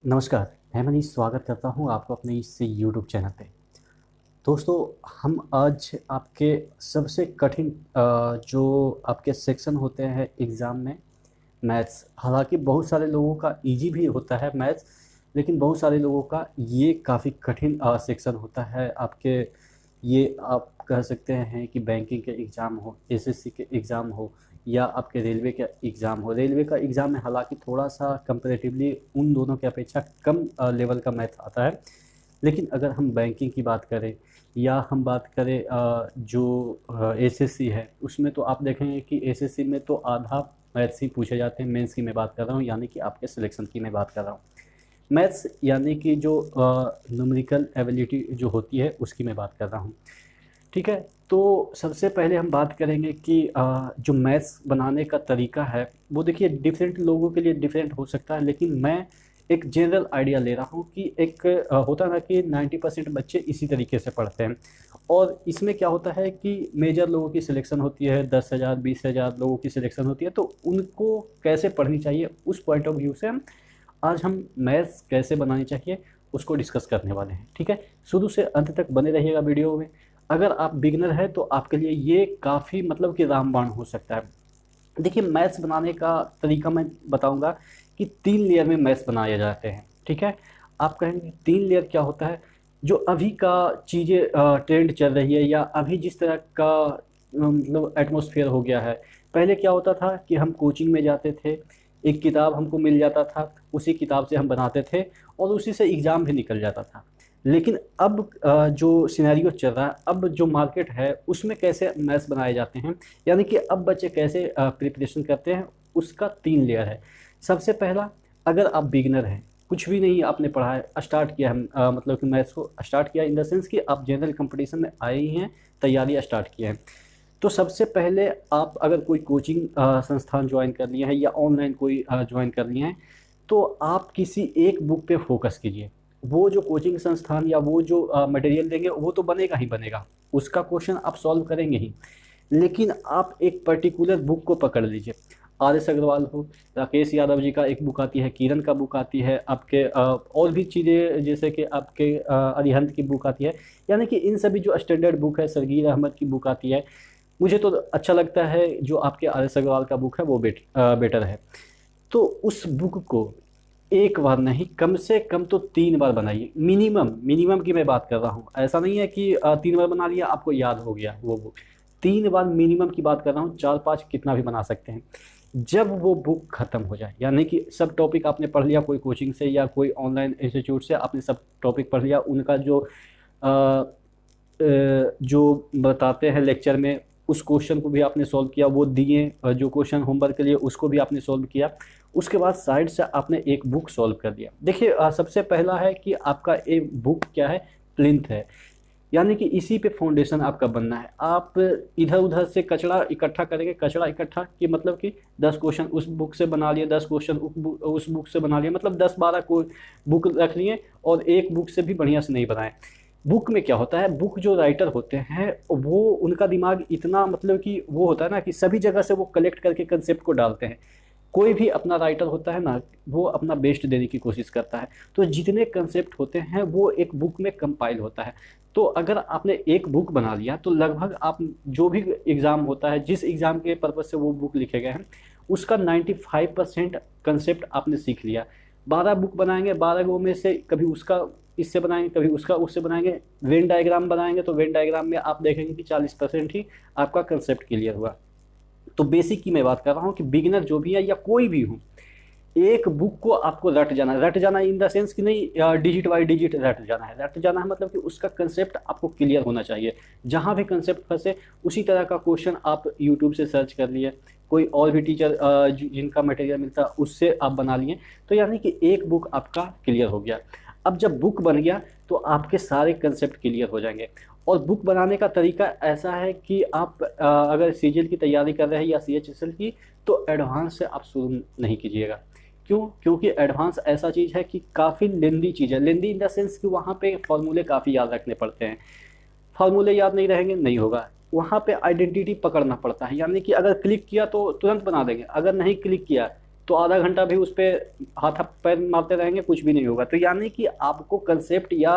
नमस्कार, मैं मनीष स्वागत करता हूँ आपको अपने इस यूट्यूब चैनल पे। दोस्तों, हम आज आपके सबसे कठिन जो आपके सेक्शन होते हैं एग्ज़ाम में मैथ्स, हालाँकि बहुत सारे लोगों का ईज़ी भी होता है मैथ्स, लेकिन बहुत सारे लोगों का ये काफ़ी कठिन सेक्शन होता है आपके। ये आप कह सकते हैं कि बैंकिंग के एग्ज़ाम हो, एसएससी के एग्ज़ाम हो या आपके रेलवे का एग्ज़ाम हो। रेलवे का एग्ज़ाम में हालाँकि थोड़ा-सा कंपैरेटिवली उन दोनों की अपेक्षा कम लेवल का मैथ आता है। लेकिन अगर हम बैंकिंग की बात करें या हम बात करें जो एसएससी है, उसमें तो आप देखेंगे कि एसएससी में तो आधा मैथ्स ही पूछे जाते हैं। मेंस की मैं बात कर रहा हूँ, यानी कि आपके सिलेक्शन की मैं बात कर रहा हूँ। मैथ्स यानी कि जो न्यूमेरिकल एबिलिटी जो होती है उसकी मैं बात कर रहा हूँ। ठीक है? तो सबसे पहले हम बात करेंगे कि जो मैथ्स बनाने का तरीका है, वो देखिए डिफरेंट लोगों के लिए डिफरेंट हो सकता है, लेकिन मैं एक जनरल आइडिया ले रहा हूँ कि एक होता है ना कि 90% बच्चे इसी तरीके से पढ़ते हैं। और इसमें क्या होता है कि मेजर लोगों की सिलेक्शन होती है, 10,000 20,000 लोगों की सिलेक्शन होती है, तो उनको कैसे पढ़नी चाहिए उस पॉइंट ऑफ व्यू से आज हम मैथ्स कैसे बनानी चाहिए उसको डिस्कस करने वाले हैं। ठीक है? शुरू से अंत तक बने रहिएगा वीडियो में। अगर आप बिगिनर हैं तो आपके लिए ये काफ़ी मतलब कि रामबाण हो सकता है। देखिए, मैथ्स बनाने का तरीका मैं बताऊंगा कि 3 लेयर में मैथ्स बनाए जाते हैं। ठीक है? आप कहेंगे 3 लेयर क्या होता है? जो अभी का चीज़ें ट्रेंड चल रही है या अभी जिस तरह का मतलब एटमॉस्फेयर हो गया है। पहले क्या होता था कि हम कोचिंग में जाते थे, एक किताब हमको मिल जाता था, उसी किताब से हम बनाते थे और उसी से एग्ज़ाम भी निकल जाता था। लेकिन अब जो सिनेरियो चल रहा है, अब जो मार्केट है उसमें कैसे मैथ्स बनाए जाते हैं, यानी कि अब बच्चे कैसे प्रिपरेशन करते हैं, उसका 3 लेयर है। सबसे पहला, अगर आप बिगिनर हैं, कुछ भी नहीं आपने पढ़ा है, स्टार्ट किया है मतलब कि मैथ्स को स्टार्ट किया इन द सेंस कि आप जनरल कंपटीशन में आए ही हैं, तैयारी स्टार्ट की है। तो सबसे पहले आप अगर कोई कोचिंग संस्थान ज्वाइन कर लिए हैं या ऑनलाइन कोई ज्वाइन कर लिए हैं, तो आप किसी एक बुक पे फोकस कीजिए। वो जो कोचिंग संस्थान या वो जो मटेरियल देंगे वो तो बनेगा ही बनेगा, उसका क्वेश्चन आप सॉल्व करेंगे ही। लेकिन आप एक पर्टिकुलर बुक को पकड़ लीजिए। आर एस अग्रवाल हो, राकेश यादव जी का एक बुक आती है, किरण का बुक आती है, आपके और भी चीज़ें जैसे कि आपके अरिहंत की बुक आती है। यानी कि इन सभी जो स्टैंडर्ड बुक है, सरगीर अहमद की बुक आती है। मुझे तो अच्छा लगता है जो आपके आर एस अग्रवाल का बुक है वो बेटर है। तो उस बुक को एक बार नहीं, कम से कम तो 3 बार बनाइए। मिनिमम मिनिमम की मैं बात कर रहा हूँ। ऐसा नहीं है कि 3 बार बना लिया आपको याद हो गया वो बुक। 3 बार मिनिमम की बात कर रहा हूँ, 4-5 कितना भी बना सकते हैं। जब वो बुक खत्म हो जाए, यानी कि सब टॉपिक आपने पढ़ लिया, कोई कोचिंग से या कोई ऑनलाइन इंस्टीट्यूट से आपने सब टॉपिक पढ़ लिया, उनका जो बताते हैं लेक्चर में उस क्वेश्चन को भी आपने सॉल्व किया, वो दिए जो क्वेश्चन होमवर्क के लिए उसको भी आपने सॉल्व किया। उसके बाद साइड से आपने एक बुक सॉल्व कर दिया। देखिए, सबसे पहला है कि आपका एक बुक क्या है, प्लिंथ है, यानी कि इसी पे फाउंडेशन आपका बनना है। आप इधर उधर से कचरा इकट्ठा करेंगे, कचरा इकट्ठा कि मतलब कि 10 क्वेश्चन उस बुक से बना लिए, 10 क्वेश्चन उस बुक से बना लिए, मतलब 10-12 को बुक रख लिए और एक बुक से भी बढ़िया से नहीं बनाए। बुक में क्या होता है, बुक जो राइटर होते हैं वो उनका दिमाग इतना मतलब कि वो होता है ना कि सभी जगह से वो कलेक्ट करके कंसेप्ट को डालते हैं। कोई भी अपना राइटर होता है ना, वो अपना बेस्ट देने की कोशिश करता है। तो जितने कंसेप्ट होते हैं वो एक बुक में कंपाइल होता है। तो अगर आपने एक बुक बना लिया तो लगभग आप जो भी एग्ज़ाम होता है, जिस एग्ज़ाम के पर्पज़ से वो बुक लिखे गए हैं, उसका 95% कंसेप्ट आपने सीख लिया। 12 बुक बनाएंगे, 12 गो में से कभी उसका इससे बनाएंगे, कभी उसका उससे बनाएंगे, वेन डायग्राम बनाएंगे तो वेन डायग्राम में आप देखेंगे कि 40% ही आपका कंसेप्ट क्लियर हुआ। तो बेसिक की मैं बात कर रहा हूँ कि बिगिनर जो भी है या कोई भी हो, एक बुक को आपको रट जाना इन द सेंस कि नहीं डिजिट बाई डिजिट रट जाना है मतलब कि उसका कंसेप्ट आपको क्लियर होना चाहिए। जहाँ भी कंसेप्ट फंसे उसी तरह का क्वेश्चन आप यूट्यूब से सर्च कर लिए, कोई और भी टीचर जिनका मटेरियल मिलता है उससे आप बना लिए, तो यानी कि एक बुक आपका क्लियर हो गया। अब जब बुक बन गया तो आपके सारे कंसेप्ट क्लियर हो जाएंगे। और बुक बनाने का तरीका ऐसा है कि आप अगर सीजीएल की तैयारी कर रहे हैं या सीएचएसएल की, तो एडवांस से आप शुरू नहीं कीजिएगा। क्यों? क्योंकि एडवांस ऐसा चीज़ है कि काफ़ी लेंदी चीज़ है। लेंदी इन द सेंस कि वहाँ पे फॉर्मूले काफ़ी याद रखने पड़ते हैं। फॉर्मूले याद नहीं रहेंगे, नहीं होगा। वहाँ पे आइडेंटिटी पकड़ना पड़ता है, यानी कि अगर क्लिक किया तो तुरंत बना देंगे, अगर नहीं क्लिक किया तो आधा घंटा भी उस पर हाथ पैर मारते रहेंगे, कुछ भी नहीं होगा। तो यानी कि आपको कंसेप्ट या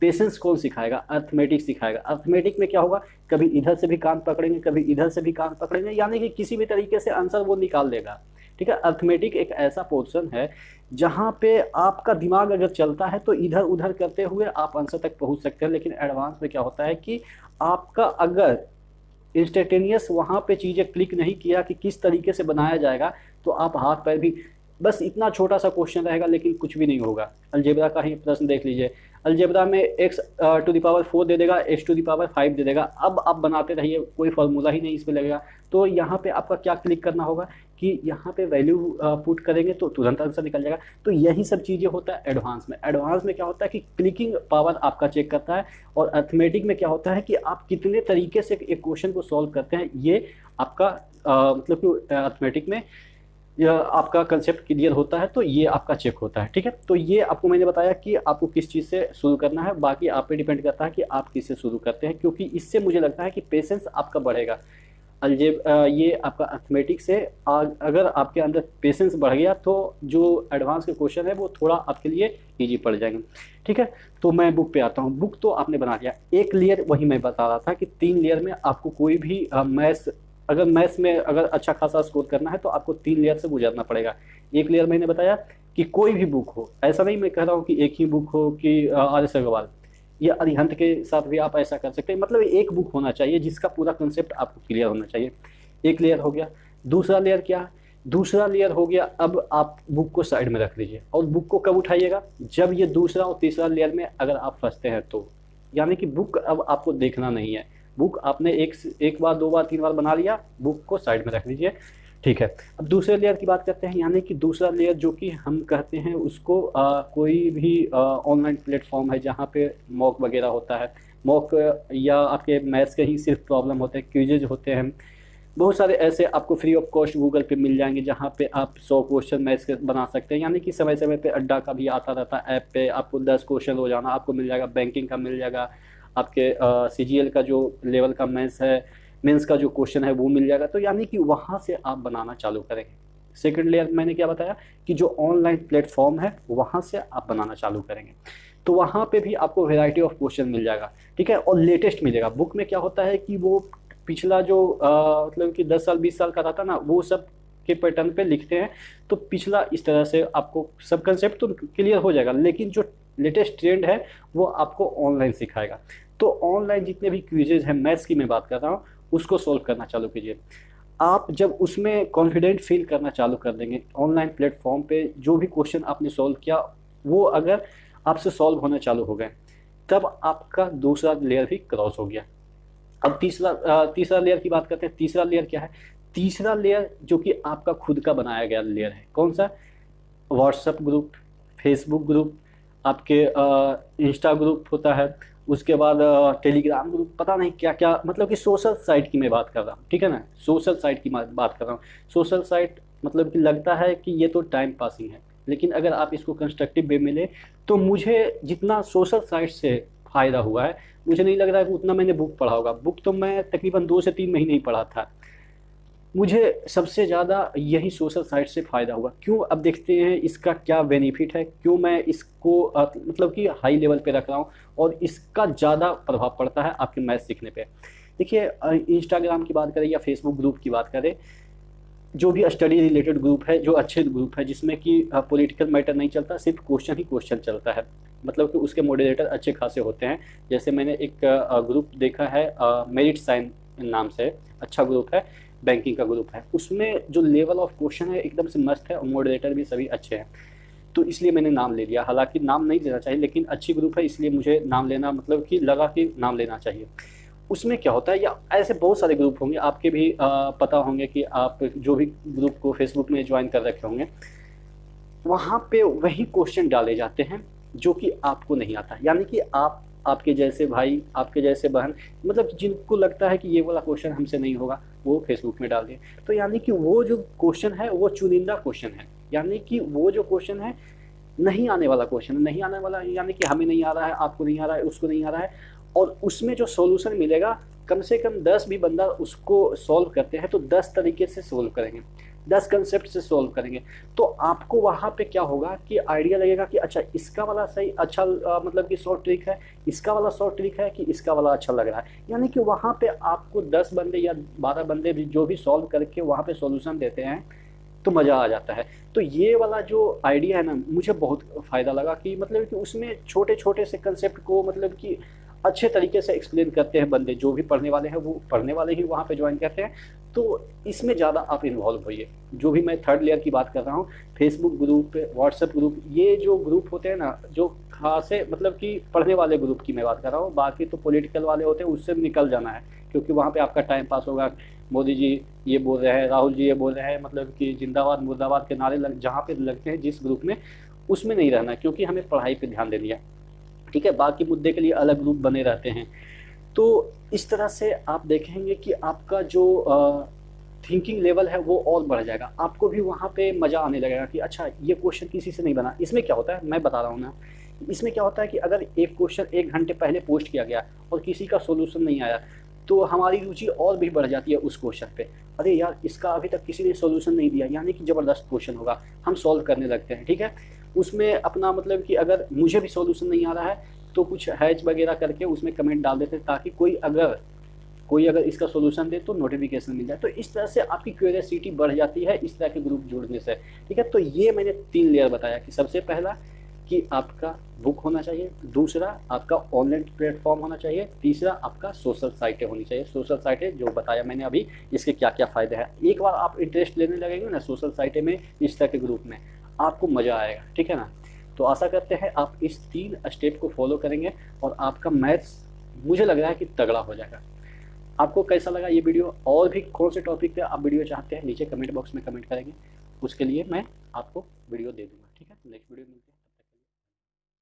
पेशेंस कौन सिखाएगा? अर्थमेटिक सिखाएगा। अर्थमेटिक में क्या होगा, कभी इधर से भी कान पकड़ेंगे, कभी इधर से भी कान पकड़ेंगे, यानी कि किसी भी तरीके से आंसर वो निकाल देगा। ठीक है, अर्थमेटिक एक ऐसा पोर्शन है जहाँ पे आपका दिमाग अगर चलता है तो इधर उधर करते हुए आप आंसर तक पहुँच सकते हैं। लेकिन एडवांस में क्या होता है कि आपका अगर इंस्टेंटेनियस वहाँ पे चीज़ें क्लिक नहीं किया कि किस तरीके से बनाया जाएगा, तो आप हाथ पैर भी, बस इतना छोटा सा क्वेश्चन रहेगा लेकिन कुछ भी नहीं होगा। अलजेब्रा का ही प्रश्न देख लीजिए, अलजेब्रा में x टू द पावर 4 दे देगा, x टू द पावर 5 दे देगा। अब आप बनाते रहिए, कोई फॉर्मूला ही नहीं इसमें लगेगा। तो यहाँ पे आपका क्या क्लिक करना होगा कि यहाँ पे वैल्यू पुट करेंगे तो तुरंत आंसर निकल जाएगा। तो यही सब चीज़ें होता है एडवांस में। एडवांस में क्या होता है कि क्लिकिंग पावर आपका चेक करता है, और अर्थमेटिक में क्या होता है कि आप कितने तरीके से एक क्वेश्चन को सॉल्व करते हैं, ये आपका मतलब कि अर्थमेटिक में यह आपका कंसेप्ट क्लियर होता है, तो ये आपका चेक होता है। ठीक है, तो ये आपको मैंने बताया कि आपको किस चीज़ से शुरू करना है, बाकी आप पे डिपेंड करता है कि आप किससे शुरू करते हैं, क्योंकि इससे मुझे लगता है कि पेशेंस आपका बढ़ेगा। ये आपका अर्थमेटिक से अगर आपके अंदर पेशेंस बढ़ गया तो जो एडवांस के क्वेश्चन है वो थोड़ा आपके लिए ईजी पड़ जाएंगे। ठीक है, तो मैं बुक पे आता हूँ। बुक तो आपने बना लिया, एक लेयर वही मैं बता रहा था कि 3 लेयर में आपको कोई भी मैथ्स में अगर अच्छा खासा स्कोर करना है तो आपको 3 लेयर से गुजरना पड़ेगा। एक लेयर मैंने बताया कि कोई भी बुक हो, ऐसा नहीं मैं कह रहा हूँ कि एक ही बुक हो कि आर.एस. अग्रवाल या अरिहंत के साथ भी आप ऐसा कर सकते हैं। मतलब एक बुक होना चाहिए जिसका पूरा कंसेप्ट आपको क्लियर होना चाहिए। एक लेयर हो गया। दूसरा लेयर क्या? दूसरा लेयर हो गया, अब आप बुक को साइड में रख दीजिए। और बुक को कब उठाइएगा? जब ये दूसरा और तीसरा लेयर में अगर आप फंसते हैं तो, यानी कि बुक अब आपको देखना नहीं है। बुक आपने एक बार, 2 बार, 3 बार बना लिया, बुक को साइड में रख दीजिए। ठीक है, अब दूसरे लेयर की बात करते हैं। यानी कि दूसरा लेयर जो कि हम कहते हैं उसको कोई भी ऑनलाइन प्लेटफॉर्म है जहाँ पे मॉक वगैरह होता है। मॉक या आपके मैथ्स के ही सिर्फ प्रॉब्लम होते हैं, क्विजेज होते हैं, बहुत सारे ऐसे आपको फ्री ऑफ कॉस्ट गूगल पे मिल जाएंगे जहाँ पे आप 100 क्वेश्चन मैथ्स के बना सकते हैं। यानी कि समय समय पे अड्डा का भी आता रहता है ऐप पे, आपको 10 क्वेश्चन हो जाना आपको मिल जाएगा, बैंकिंग का मिल जाएगा, आपके CGL का जो लेवल का मैथ्स है, मेंस का जो क्वेश्चन है वो मिल जाएगा। तो यानी कि वहाँ से आप बनाना चालू करेंगे। सेकंड लेयर मैंने क्या बताया कि जो ऑनलाइन प्लेटफॉर्म है वहाँ से आप बनाना चालू करेंगे, तो वहाँ पे भी आपको वैरायटी ऑफ क्वेश्चन मिल जाएगा। ठीक है, और लेटेस्ट मिलेगा। बुक में क्या होता है कि वो पिछला जो मतलब कि 10 साल 20 साल का रहता ना, वो सब के पैटर्न पे लिखते हैं, तो पिछला इस तरह से आपको सब कंसेप्ट तो क्लियर हो जाएगा, लेकिन जो लेटेस्ट ट्रेंड है वो आपको ऑनलाइन सिखाएगा। तो ऑनलाइन जितने भी क्विजेज हैं, मैथ्स की मैं बात कर रहा हूँ, उसको सॉल्व करना चालू कीजिए। आप जब उसमें कॉन्फिडेंट फील करना चालू कर देंगे, ऑनलाइन प्लेटफॉर्म पे जो भी क्वेश्चन आपने सॉल्व किया वो अगर आपसे सॉल्व होना चालू हो गए, तब आपका दूसरा लेयर भी क्रॉस हो गया। अब तीसरा लेयर की बात करते हैं। तीसरा लेयर क्या है? तीसरा लेयर जो कि आपका खुद का बनाया गया लेयर है। कौन सा? व्हाट्सएप ग्रुप, फेसबुक ग्रुप, आपके इंस्टा ग्रुप होता है, उसके बाद टेलीग्राम ग्रुप, पता नहीं क्या क्या, मतलब कि सोशल साइट की मैं बात कर रहा हूँ। ठीक है ना, सोशल साइट की बात कर रहा हूँ। सोशल साइट मतलब कि लगता है कि ये तो टाइम पासिंग है, लेकिन अगर आप इसको कंस्ट्रक्टिव वे में ले तो मुझे जितना सोशल साइट से फ़ायदा हुआ है, मुझे नहीं लग रहा है कि उतना मैंने बुक पढ़ा होगा। बुक तो मैं तकरीबन 2 से 3 महीने ही पढ़ा था। मुझे सबसे ज़्यादा यही सोशल साइट से फ़ायदा हुआ। क्यों? अब देखते हैं इसका क्या बेनिफिट है, क्यों मैं इसको मतलब कि हाई लेवल पे रख रहा हूँ और इसका ज़्यादा प्रभाव पड़ता है आपके मैथ सीखने पे। देखिए, इंस्टाग्राम की बात करें या फेसबुक ग्रुप की बात करें, जो भी स्टडी रिलेटेड ग्रुप है, जो अच्छे ग्रुप है जिसमें कि पॉलिटिकल मैटर नहीं चलता, सिर्फ क्वेश्चन ही क्वेश्चन चलता है, मतलब कि उसके मॉडरेटर अच्छे खासे होते हैं। जैसे मैंने एक ग्रुप देखा है मेरिट साइन नाम से, अच्छा ग्रुप है, बैंकिंग का ग्रुप है। उसमें जो लेवल ऑफ क्वेश्चन है एकदम से मस्त है और मॉडरेटर भी सभी अच्छे हैं, तो इसलिए मैंने नाम ले लिया। हालांकि नाम नहीं लेना चाहिए, लेकिन अच्छी ग्रुप है इसलिए मुझे नाम लेना, मतलब कि लगा कि नाम लेना चाहिए। उसमें क्या होता है, या ऐसे बहुत सारे ग्रुप होंगे, आपके भी पता होंगे कि आप जो भी ग्रुप को फेसबुक में ज्वाइन कर रखे होंगे, वहाँ पे वही क्वेश्चन डाले जाते हैं जो कि आपको नहीं आता। यानी कि आपके जैसे भाई, आपके जैसे बहन, मतलब जिनको लगता है कि ये वाला क्वेश्चन हमसे नहीं होगा, वो फेसबुक में डाल दें। तो यानी कि वो जो क्वेश्चन है वो चुनिंदा क्वेश्चन है, यानी कि वो जो क्वेश्चन है नहीं आने वाला क्वेश्चन, नहीं आने वाला यानी कि हमें नहीं आ रहा है, आपको नहीं आ रहा है, उसको नहीं आ रहा है, और उसमें जो सॉल्यूशन मिलेगा, कम से कम 10 भी बंदा उसको सॉल्व करते हैं तो 10 तरीके से सॉल्व करेंगे। 10 कंसेप्ट से सॉल्व करेंगे, तो आपको वहाँ पे क्या होगा कि आइडिया लगेगा कि अच्छा इसका वाला सही अच्छा मतलब कि शॉर्ट ट्रिक है, इसका वाला शॉर्ट ट्रिक है कि इसका वाला अच्छा लग रहा है। यानी कि वहाँ पे आपको 10 बंदे या 12 बंदे भी जो भी सॉल्व करके वहाँ पे सॉल्यूशन देते हैं तो मज़ा आ जाता है। तो ये वाला जो आइडिया है ना, मुझे बहुत फ़ायदा लगा कि मतलब कि उसमें छोटे छोटे से कंसेप्ट को मतलब कि अच्छे तरीके से एक्सप्लेन करते हैं बंदे, जो भी पढ़ने वाले हैं वो पढ़ने वाले ही वहाँ पे ज्वाइन करते हैं। तो इसमें ज़्यादा आप इन्वॉल्व होइए। जो भी मैं थर्ड लेयर की बात कर रहा हूँ, फेसबुक ग्रुप, व्हाट्सएप ग्रुप, ये जो ग्रुप होते हैं ना, जो खासे मतलब कि पढ़ने वाले ग्रुप की मैं बात कर रहा हूँ, बाकी तो पॉलिटिकल वाले होते हैं उससे निकल जाना है, क्योंकि वहाँ पे आपका टाइम पास होगा। मोदी जी ये बोल रहे हैं, राहुल जी ये बोल रहे हैं, मतलब कि जिंदाबाद मुर्दाबाद के नारे जहाँ पे लगते हैं जिस ग्रुप में, उसमें नहीं रहना, क्योंकि हमें पढ़ाई पे ध्यान देनी है। ठीक है, बाकी मुद्दे के लिए अलग ग्रुप बने रहते हैं। तो इस तरह से आप देखेंगे कि आपका जो थिंकिंग लेवल है वो और बढ़ जाएगा, आपको भी वहाँ पे मज़ा आने लगेगा कि अच्छा ये क्वेश्चन किसी से नहीं बना। इसमें क्या होता है मैं बता रहा हूँ ना, इसमें क्या होता है कि अगर एक क्वेश्चन 1 घंटे पहले पोस्ट किया गया और किसी का सोल्यूशन नहीं आया, तो हमारी रुचि और भी बढ़ जाती है उस क्वेश्चन पे। अरे यार इसका अभी तक किसी ने सोल्यूशन नहीं दिया, यानी कि ज़बरदस्त क्वेश्चन होगा, हम सॉल्व करने लगते हैं। ठीक है, उसमें अपना मतलब कि अगर मुझे भी सोल्यूशन नहीं आ रहा है तो कुछ हैच वगैरह करके उसमें कमेंट डाल देते हैं, ताकि कोई अगर इसका सोल्यूशन दे तो नोटिफिकेशन मिल जाए। तो इस तरह से आपकी क्यूरियोसिटी बढ़ जाती है इस तरह के ग्रुप जुड़ने से। ठीक है, तो ये मैंने 3 लेयर बताया कि सबसे पहला कि आपका बुक होना चाहिए, दूसरा आपका ऑनलाइन प्लेटफॉर्म होना चाहिए, तीसरा आपका सोशल साइटें होनी चाहिए। सोशल साइटें जो बताया मैंने अभी, इसके क्या क्या फ़ायदे हैं, एक बार आप इंटरेस्ट लेने लगेंगे ना सोशल साइटें में, इस तरह के ग्रुप में, आपको मज़ा आएगा। ठीक है ना, तो आशा करते हैं आप इस 3 स्टेप को फॉलो करेंगे और आपका मैथ्स मुझे लग रहा है कि तगड़ा हो जाएगा। आपको कैसा लगा ये वीडियो, और भी कौन से टॉपिक पे आप वीडियो चाहते हैं नीचे कमेंट बॉक्स में कमेंट करेंगे, उसके लिए मैं आपको वीडियो दे दूँगा। ठीक है, नेक्स्ट वीडियो मिलते हैं।